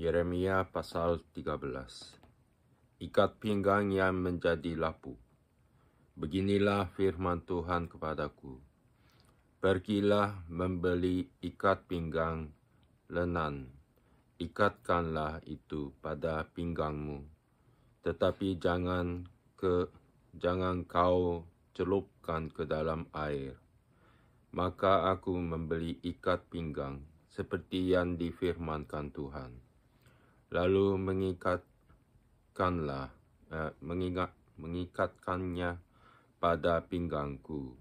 Yeremia pasal 13. Ikat pinggang yang menjadi lapuk. Beginilah firman Tuhan kepadaku. Pergilah membeli ikat pinggang lenan. Ikatkanlah itu pada pinggangmu. Tetapi jangan kau celupkan ke dalam air. Maka aku membeli ikat pinggang seperti yang difirmankan Tuhan. Lalu mengikatkannya pada pinggangku.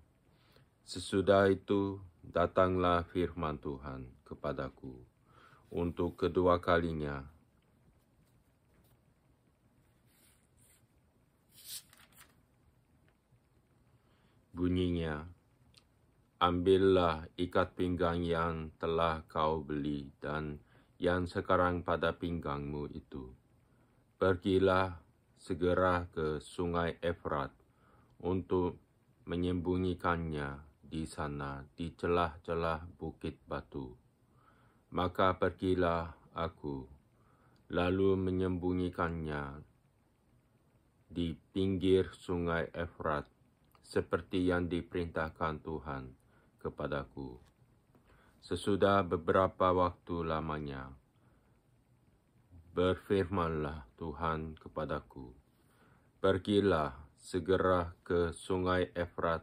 Sesudah itu datanglah firman Tuhan kepadaku untuk kedua kalinya. Bunyinya, ambillah ikat pinggang yang telah kau beli dan yang sekarang pada pinggangmu itu. Pergilah segera ke sungai Efrat untuk menyembunyikannya di sana di celah-celah bukit batu. Maka pergilah aku, lalu menyembunyikannya di pinggir sungai Efrat, seperti yang diperintahkan Tuhan kepadaku. Sesudah beberapa waktu lamanya, berfirmanlah Tuhan kepadaku, pergilah segera ke sungai Efrat,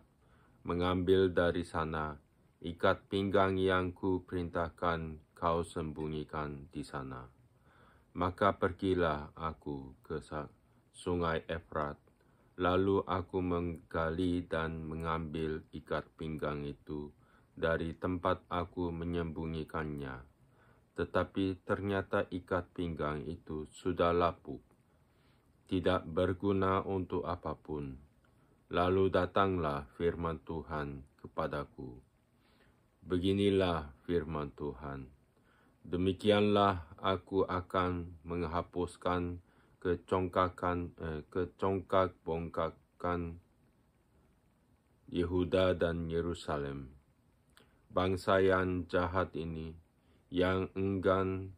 mengambil dari sana ikat pinggang yang kuperintahkan kau sembunyikan di sana. Maka pergilah aku ke sungai Efrat, lalu aku menggali dan mengambil ikat pinggang itu dari tempat aku menyembunyikannya. Tetapi ternyata ikat pinggang itu sudah lapuk, tidak berguna untuk apapun. Lalu datanglah firman Tuhan kepadaku. Beginilah firman Tuhan. Demikianlah aku akan menghapuskan kecongkak bongkakan Yehuda dan Yerusalem. Bangsa yang jahat ini, yang enggan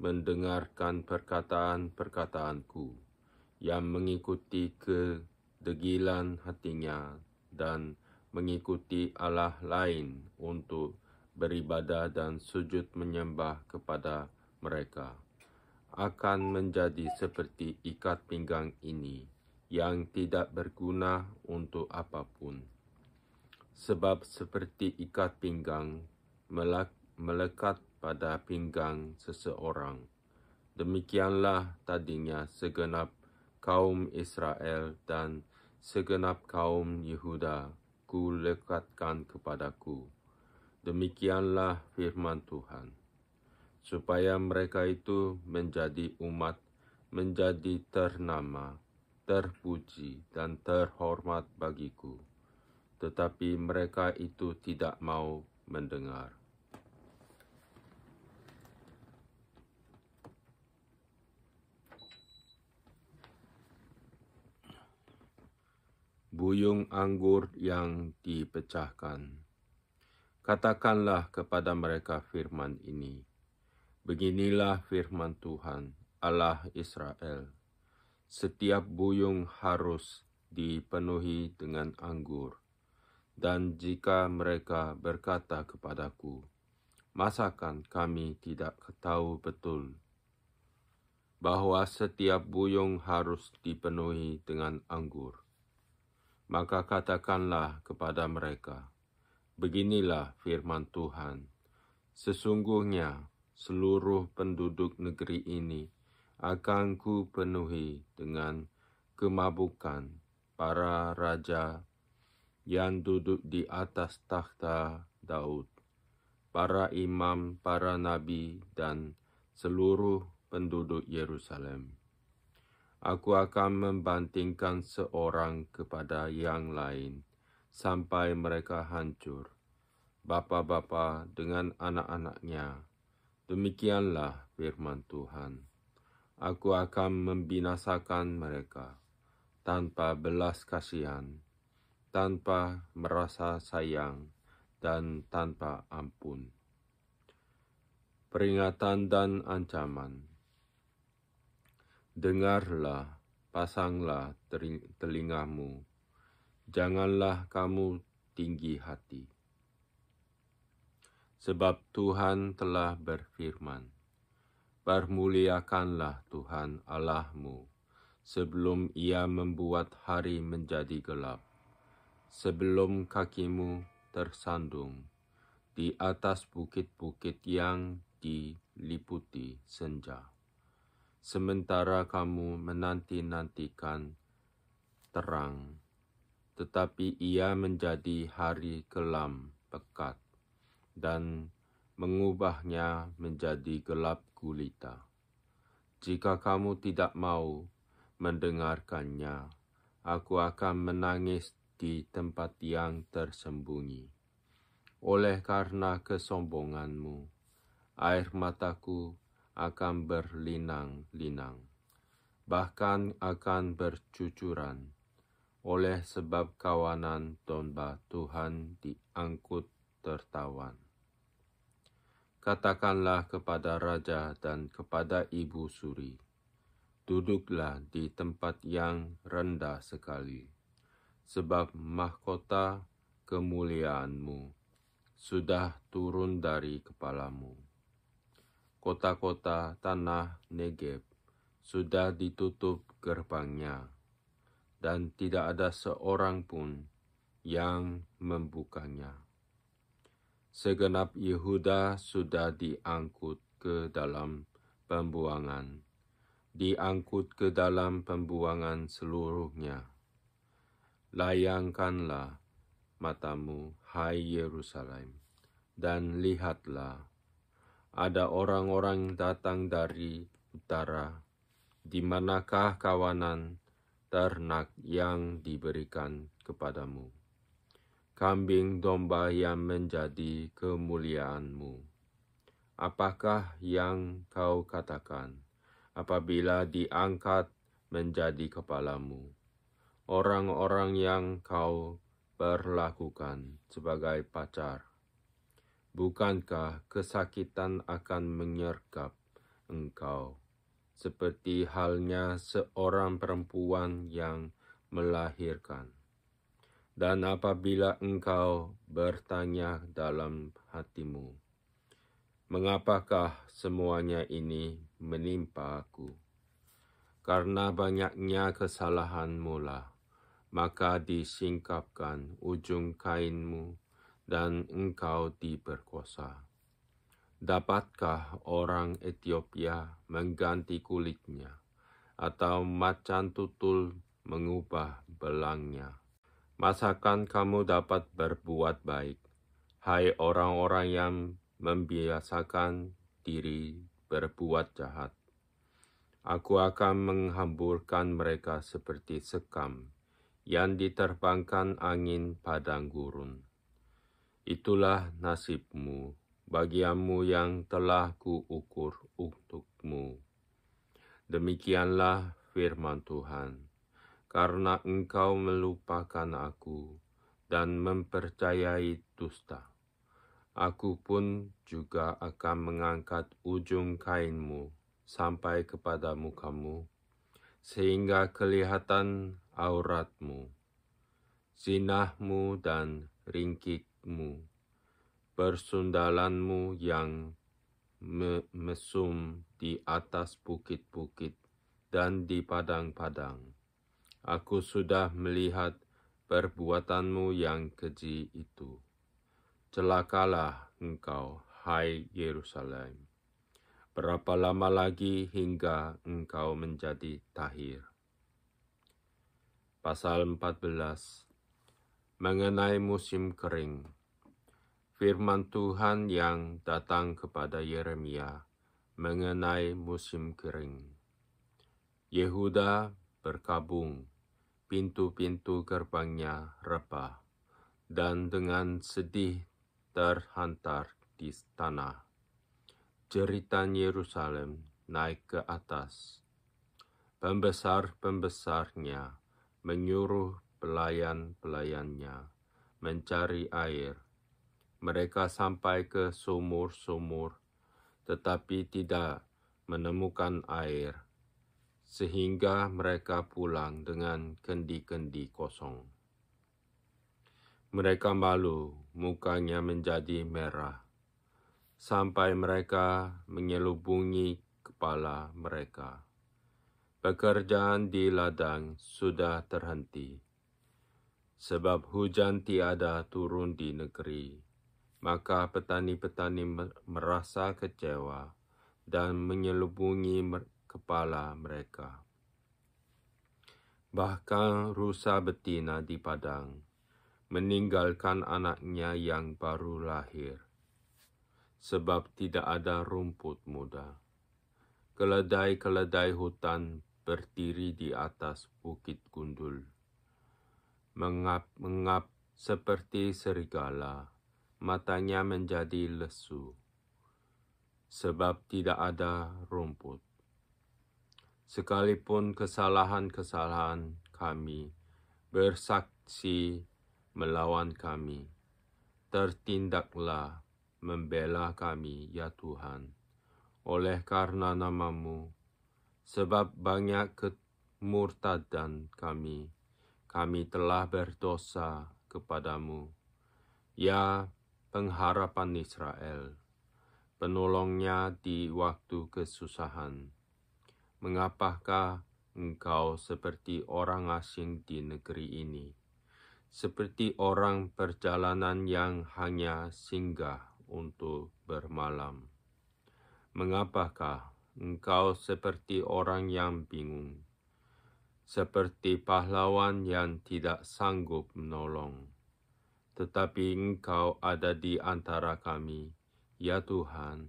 mendengarkan perkataan-perkataanku, yang mengikuti kedegilan hatinya dan mengikuti Allah lain untuk beribadah dan sujud menyembah kepada mereka, akan menjadi seperti ikat pinggang ini yang tidak berguna untuk apapun. Sebab seperti ikat pinggang melekat pada pinggang seseorang, demikianlah tadinya segenap kaum Israel dan segenap kaum Yehuda kulekatkan kepadaku. Demikianlah firman Tuhan, supaya mereka itu menjadi umat, menjadi ternama, terpuji, dan terhormat bagiku. Tetapi mereka itu tidak mau mendengar. Buyung anggur yang dipecahkan. Katakanlah kepada mereka firman ini. Beginilah firman Tuhan, Allah Israel. Setiap buyung harus dipenuhi dengan anggur. Dan jika mereka berkata kepadaku, masakan kami tidak tahu betul bahwa setiap buyung harus dipenuhi dengan anggur? Maka katakanlah kepada mereka, beginilah firman Tuhan, sesungguhnya seluruh penduduk negeri ini akan kupenuhi dengan kemabukan para raja yang duduk di atas takhta Daud, para imam, para nabi, dan seluruh penduduk Yerusalem. Aku akan membandingkan seorang kepada yang lain, sampai mereka hancur, bapa-bapa dengan anak-anaknya. Demikianlah firman Tuhan. Aku akan membinasakan mereka, tanpa belas kasihan, tanpa merasa sayang, dan tanpa ampun. Peringatan dan ancaman. Dengarlah, pasanglah telingamu, janganlah kamu tinggi hati. Sebab Tuhan telah berfirman, permuliakanlah Tuhan Allahmu sebelum Ia membuat hari menjadi gelap, sebelum kakimu tersandung di atas bukit-bukit yang diliputi senja. Sementara kamu menanti-nantikan terang, tetapi ia menjadi hari kelam pekat dan mengubahnya menjadi gelap gulita. Jika kamu tidak mau mendengarkannya, aku akan menangis di tempat yang tersembunyi. Oleh karena kesombonganmu, air mataku akan berlinang-linang, bahkan akan bercucuran, oleh sebab kawanan domba Tuhan diangkut tertawan. Katakanlah kepada raja dan kepada ibu suri, duduklah di tempat yang rendah sekali, sebab mahkota kemuliaanmu sudah turun dari kepalamu. Kota-kota tanah Negeb sudah ditutup gerbangnya, dan tidak ada seorang pun yang membukanya. Segenap Yehuda sudah diangkut ke dalam pembuangan, diangkut ke dalam pembuangan seluruhnya. Layangkanlah matamu, hai Yerusalem, dan lihatlah, ada orang-orang datang dari utara. Di manakah kawanan ternak yang diberikan kepadamu? Kambing domba yang menjadi kemuliaanmu. Apakah yang kau katakan apabila diangkat menjadi kepalamu? Orang-orang yang kau perlakukan sebagai pacar. Bukankah kesakitan akan menyergap engkau, seperti halnya seorang perempuan yang melahirkan? Dan apabila engkau bertanya dalam hatimu, mengapakah semuanya ini menimpa aku? Karena banyaknya kesalahanmu lah, maka disingkapkan ujung kainmu, dan engkau diperkosa. Dapatkah orang Ethiopia mengganti kulitnya, atau macan tutul mengubah belangnya? Masakan kamu dapat berbuat baik, hai orang-orang yang membiasakan diri berbuat jahat? Aku akan menghamburkan mereka seperti sekam yang diterbangkan angin padang gurun. Itulah nasibmu, bagianmu yang telah kuukur untukmu. Demikianlah firman Tuhan, karena engkau melupakan aku dan mempercayai dusta. Aku pun juga akan mengangkat ujung kainmu sampai kepada mukamu, sehingga kelihatan auratmu, zinahmu dan ringkikmu, persundalanmu yang mesum di atas bukit-bukit dan di padang-padang. Aku sudah melihat perbuatanmu yang keji itu. Celakalah engkau, hai Yerusalem. Berapa lama lagi hingga engkau menjadi tahir? Pasal 14. Mengenai musim kering. Firman Tuhan yang datang kepada Yeremia mengenai musim kering. Yehuda berkabung, pintu-pintu gerbangnya rebah, dan dengan sedih terhantar di tanah. Jeritan Yerusalem naik ke atas. Pembesar-pembesarnya menyuruh pelayan-pelayannya mencari air. Mereka sampai ke sumur-sumur, tetapi tidak menemukan air. sehingga mereka pulang dengan kendi-kendi kosong. Mereka malu, mukanya menjadi merah, sampai mereka menyelubungi kepala mereka. Pekerjaan di ladang sudah terhenti, sebab hujan tiada turun di negeri. Maka petani-petani merasa kecewa dan menyelubungi kepala mereka. Bahkan rusa betina di padang meninggalkan anaknya yang baru lahir, sebab tidak ada rumput muda. Keledai-keledai hutan berdiri di atas bukit gundul, mengap-mengap seperti serigala, matanya menjadi lesu, sebab tidak ada rumput. Sekalipun kesalahan-kesalahan kami bersaksi melawan kami, tertindaklah membela kami, ya Tuhan, oleh karena nama-Mu, sebab banyak kemurtadan kami telah berdosa kepadamu, ya pengharapan Israel, penolongnya di waktu kesusahan. Mengapakah engkau seperti orang asing di negeri ini, seperti orang perjalanan yang hanya singgah untuk bermalam? Mengapakah engkau seperti orang yang bingung, seperti pahlawan yang tidak sanggup menolong? Tetapi Engkau ada di antara kami, ya Tuhan,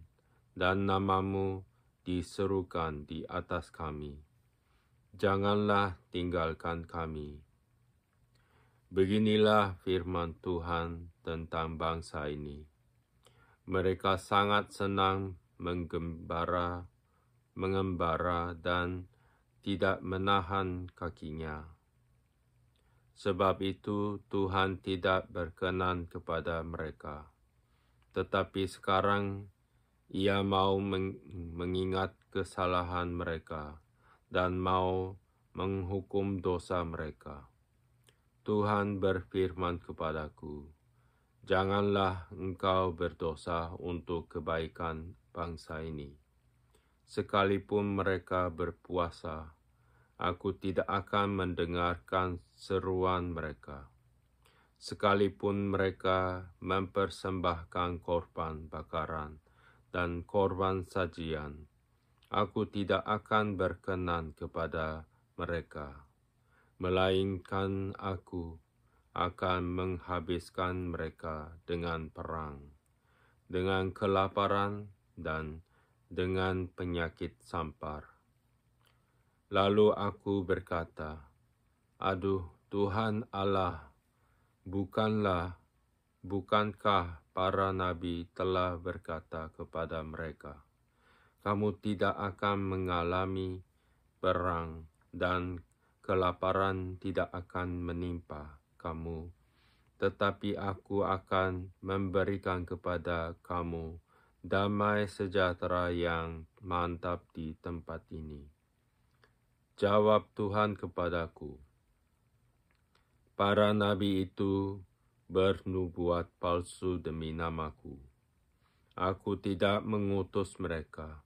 dan nama-Mu diserukan di atas kami. Janganlah tinggalkan kami. Beginilah firman Tuhan tentang bangsa ini. Mereka sangat senang mengembara dan tidak menahan kakinya. Sebab itu Tuhan tidak berkenan kepada mereka. Tetapi sekarang Ia mau mengingat kesalahan mereka dan mau menghukum dosa mereka. Tuhan berfirman kepadaku, janganlah engkau berdosa untuk kebaikan bangsa ini. Sekalipun mereka berpuasa, Aku tidak akan mendengarkan seruan mereka. Sekalipun mereka mempersembahkan korban bakaran dan korban sajian, Aku tidak akan berkenan kepada mereka, melainkan Aku akan menghabiskan mereka dengan perang, dengan kelaparan dan dengan penyakit sampar. Lalu aku berkata, aduh Tuhan Allah, bukankah para nabi telah berkata kepada mereka, kamu tidak akan mengalami perang dan kelaparan tidak akan menimpa kamu, tetapi aku akan memberikan kepada kamu damai sejahtera yang mantap di tempat ini. Jawab Tuhan kepadaku, para nabi itu bernubuat palsu demi namaku. Aku tidak mengutus mereka,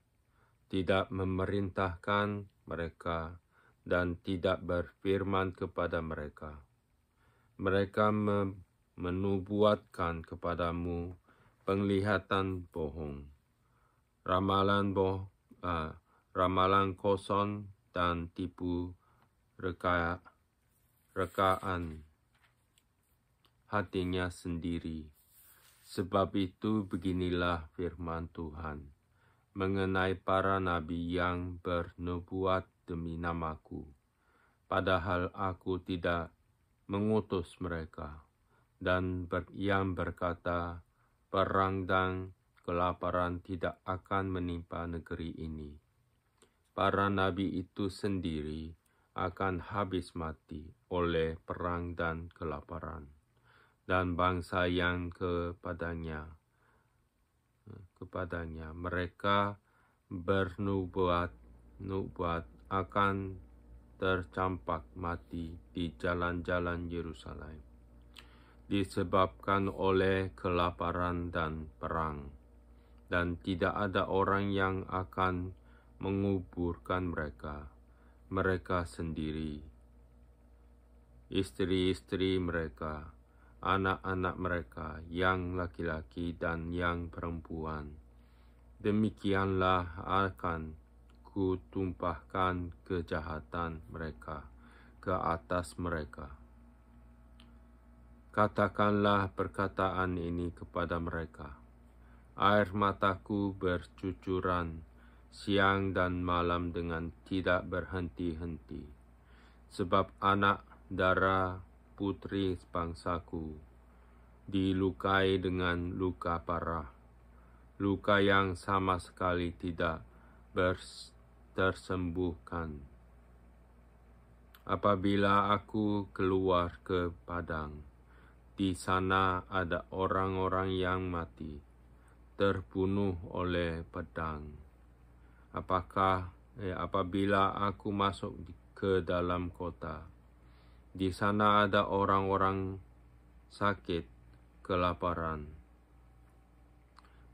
tidak memerintahkan mereka, dan tidak berfirman kepada mereka. Mereka menubuatkan kepadamu penglihatan bohong, ramalan kosong, dan tipu rekaan hatinya sendiri. Sebab itu beginilah firman Tuhan mengenai para nabi yang bernubuat demi namaku, padahal aku tidak mengutus mereka, dan yang berkata, perang dan kelaparan tidak akan menimpa negeri ini. Para nabi itu sendiri akan habis mati oleh perang dan kelaparan, dan bangsa yang kepadanya mereka bernubuat akan tercampak mati di jalan-jalan Yerusalem, disebabkan oleh kelaparan dan perang, dan tidak ada orang yang akan menguburkan mereka sendiri, istri-istri mereka, anak-anak mereka yang laki-laki dan yang perempuan. Demikianlah akan kutumpahkan kejahatan mereka ke atas mereka. Katakanlah perkataan ini kepada mereka. Air mataku bercucuran siang dan malam dengan tidak berhenti-henti, sebab anak dara putri bangsaku dilukai dengan luka parah, luka yang sama sekali tidak tersembuhkan. Apabila aku keluar ke padang, di sana ada orang-orang yang mati, terbunuh oleh pedang. Apabila aku masuk ke dalam kota, di sana ada orang-orang sakit kelaparan.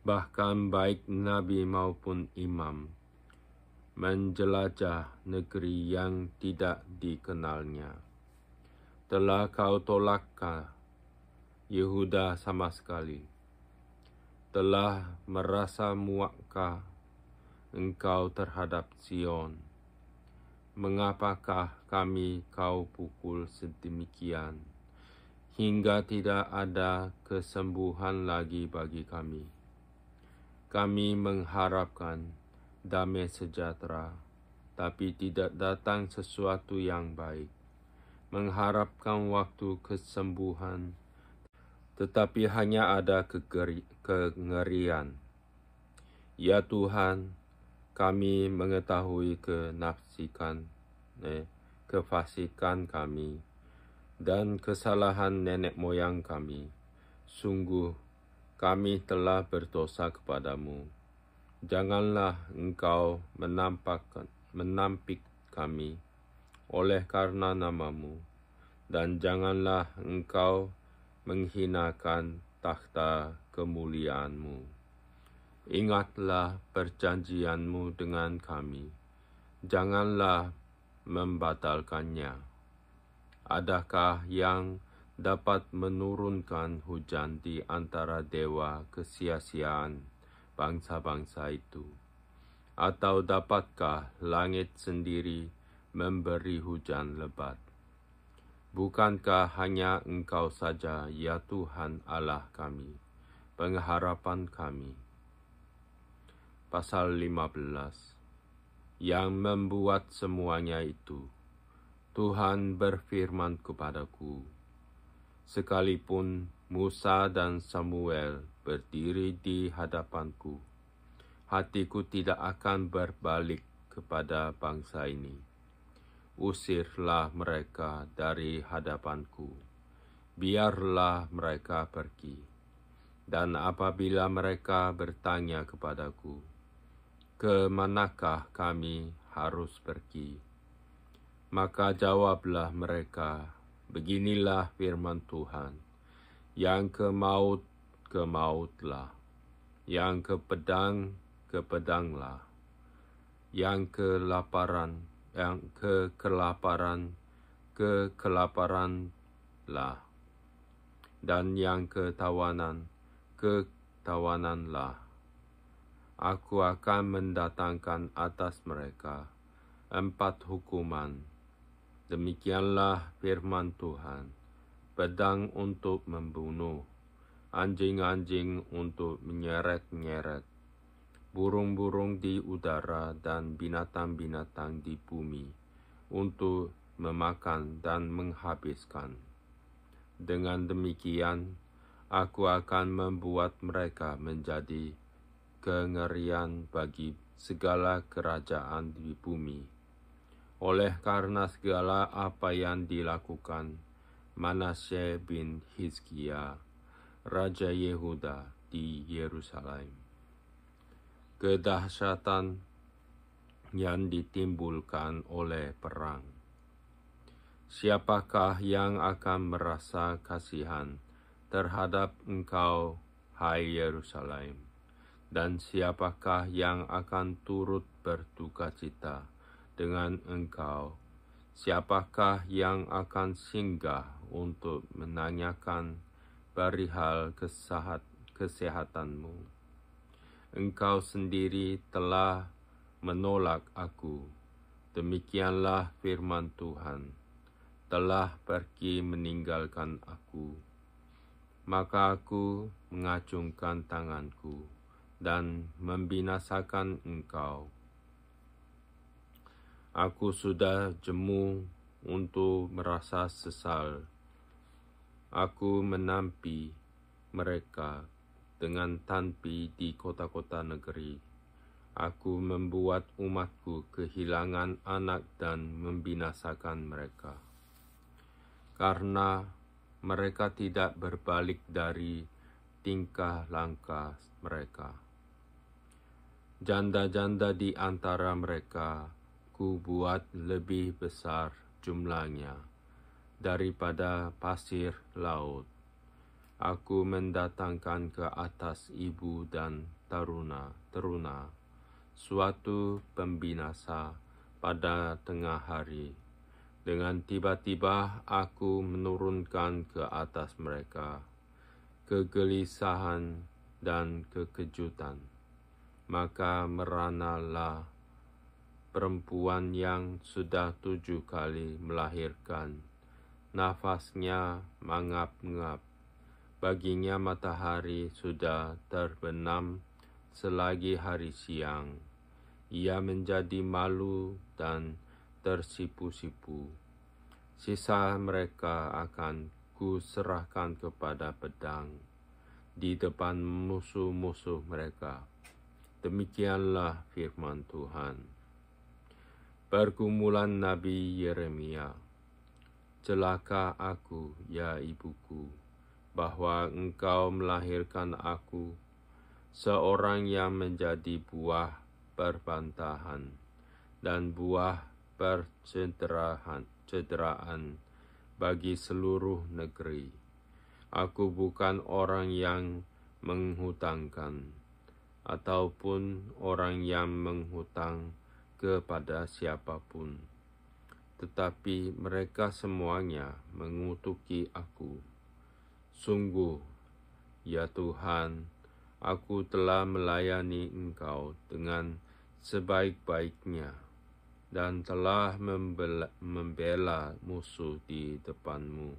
Bahkan baik nabi maupun imam menjelajah negeri yang tidak dikenalnya. Telah kau tolakkah Yehuda sama sekali? Telah merasa muakkah engkau terhadap Sion? Mengapakah kau pukul sedemikian, hingga tidak ada kesembuhan lagi bagi kami? Kami mengharapkan damai sejahtera, tapi tidak datang sesuatu yang baik. Mengharapkan waktu kesembuhan, tetapi hanya ada kengerian. Ya Tuhan, kami mengetahui kefasikan kami dan kesalahan nenek moyang kami. Sungguh, kami telah berdosa kepadamu. Janganlah engkau menampik kami oleh karena namamu, dan janganlah engkau menghinakan takhta kemuliaanmu. Ingatlah perjanjianmu dengan kami, janganlah membatalkannya. Adakah yang dapat menurunkan hujan di antara dewa kesia-siaan bangsa-bangsa itu? Atau dapatkah langit sendiri memberi hujan lebat? Bukankah hanya Engkau saja, ya Tuhan Allah kami, pengharapan kami? Pasal 15. Yang membuat semuanya itu, Tuhan berfirman kepadaku, sekalipun Musa dan Samuel berdiri di hadapanku, hatiku tidak akan berbalik kepada bangsa ini. Usirlah mereka dari hadapanku, biarlah mereka pergi. Dan apabila mereka bertanya kepadaku, ke manakah kami harus pergi? Maka jawablah mereka, beginilah firman Tuhan, yang ke maut, ke mautlah, yang ke pedang, ke pedanglah, yang ke kelaparanlah, dan yang ke tawananlah. Aku akan mendatangkan atas mereka 4 hukuman. Demikianlah firman Tuhan, pedang untuk membunuh, anjing-anjing untuk menyeret-nyeret, burung-burung di udara dan binatang-binatang di bumi untuk memakan dan menghabiskan. Dengan demikian, aku akan membuat mereka menjadi kengerian bagi segala kerajaan di bumi, oleh karena segala apa yang dilakukan Manasye bin Hizkia, Raja Yehuda di Yerusalem. Kedahsyatan yang ditimbulkan oleh perang. Siapakah yang akan merasa kasihan terhadap engkau, hai Yerusalem? Dan siapakah yang akan turut berdukacita dengan engkau? Siapakah yang akan singgah untuk menanyakan perihal kesehatanmu? Engkau sendiri telah menolak aku. Demikianlah firman Tuhan, telah pergi meninggalkan aku. Maka aku mengacungkan tanganku dan membinasakan engkau. Aku sudah jemu untuk merasa sesal. Aku menampi mereka dengan tanpi di kota-kota negeri. Aku membuat umatku kehilangan anak dan membinasakan mereka. Karena mereka tidak berbalik dari tingkah langkah mereka. Janda-janda di antara mereka ku buat lebih besar jumlahnya daripada pasir laut. Aku mendatangkan ke atas ibu dan teruna suatu pembinasa pada tengah hari. Dengan tiba-tiba aku menurunkan ke atas mereka kegelisahan dan kekejutan. Maka meranalah perempuan yang sudah 7 kali melahirkan. Nafasnya mengap-ngap. Baginya matahari sudah terbenam selagi hari siang. Ia menjadi malu dan tersipu-sipu. Sisa mereka akan kuserahkan kepada pedang di depan musuh-musuh mereka. Demikianlah firman Tuhan. Pergumulan Nabi Yeremia. Celaka aku, ya ibuku, bahwa engkau melahirkan aku, seorang yang menjadi buah perbantahan dan buah percederaan bagi seluruh negeri. Aku bukan orang yang menghutangkan, ataupun orang yang menghutang kepada siapapun. Tetapi mereka semuanya mengutuki aku. Sungguh, ya Tuhan, aku telah melayani engkau dengan sebaik-baiknya dan telah membela musuh di depanmu.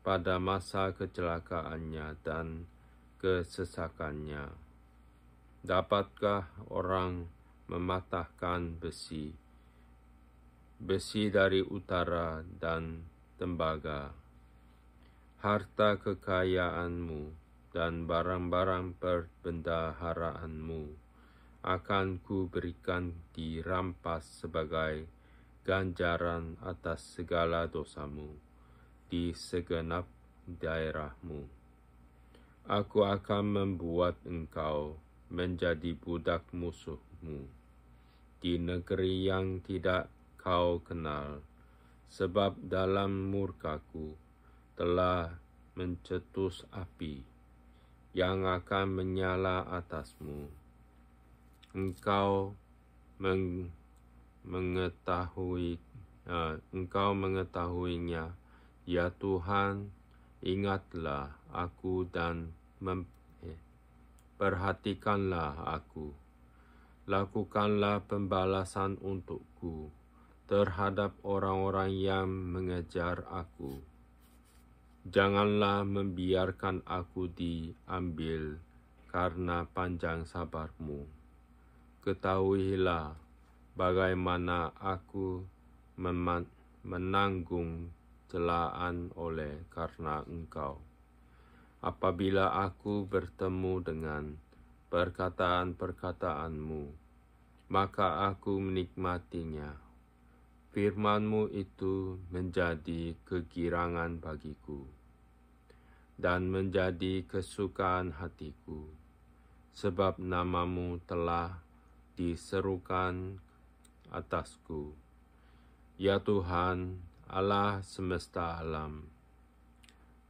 Pada masa kecelakaannya dan kesesakannya, dapatkah orang mematahkan besi dari utara dan tembaga? Harta kekayaanmu dan barang-barang perbendaharaanmu akan kuberikan dirampas sebagai ganjaran atas segala dosamu di segenap daerahmu. Aku akan membuat engkau menjadi budak musuhmu di negeri yang tidak kau kenal, sebab dalam murkaku telah mencetus api yang akan menyala atasmu. Engkau mengetahuinya, ya Tuhan. Ingatlah aku dan perhatikanlah aku. Lakukanlah pembalasan untukku terhadap orang-orang yang mengejar aku. Janganlah membiarkan aku diambil karena panjang sabarmu. Ketahuilah bagaimana aku menanggung celaan oleh karena engkau. Apabila aku bertemu dengan perkataan-perkataanmu, maka aku menikmatinya. Firman-Mu itu menjadi kegirangan bagiku dan menjadi kesukaan hatiku. sebab namamu telah diserukan atasku. Ya Tuhan, Allah semesta alam,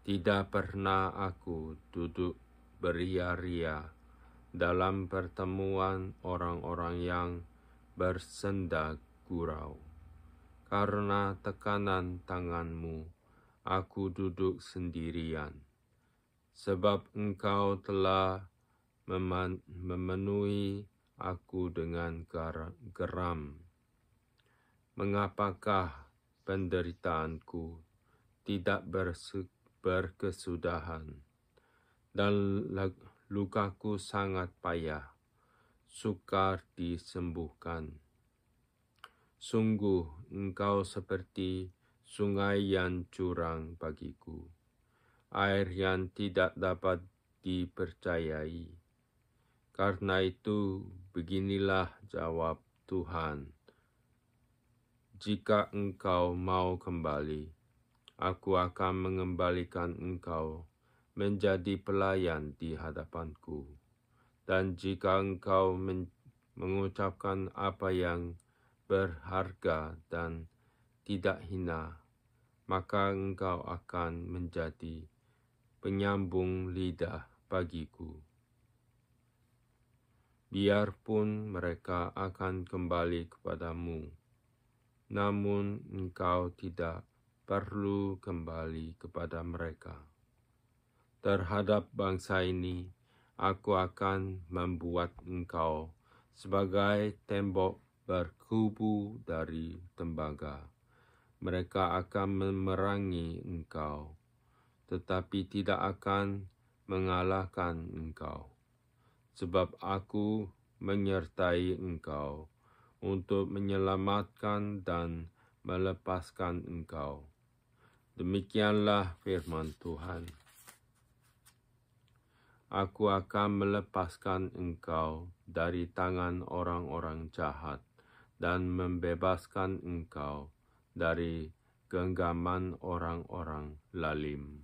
tidak pernah aku duduk beria-ria dalam pertemuan orang-orang yang bersenda gurau. Karena tekanan tanganmu, aku duduk sendirian, sebab Engkau telah memenuhi aku dengan geram. Mengapakah penderitaanku tidak berkesudahan, dan lukaku sangat payah, sukar disembuhkan. Sungguh Engkau seperti sungai yang curang bagiku, air yang tidak dapat dipercayai. Karena itu beginilah jawab Tuhan. Jika Engkau mau kembali, aku akan mengembalikan Engkau menjadi pelayan di hadapanku. Dan jika Engkau mengucapkan apa yang berharga dan tidak hina, maka Engkau akan menjadi penyambung lidah bagiku. Biarpun mereka akan kembali kepadamu, namun Engkau tidak perlu kembali kepada mereka. Terhadap bangsa ini, aku akan membuat Engkau sebagai tembok berkubu dari tembaga. Mereka akan memerangi Engkau, tetapi tidak akan mengalahkan Engkau. Sebab aku menyertai Engkau untuk menyelamatkan dan melepaskan Engkau. Demikianlah firman Tuhan. Aku akan melepaskan Engkau dari tangan orang-orang jahat dan membebaskan Engkau dari genggaman orang-orang lalim.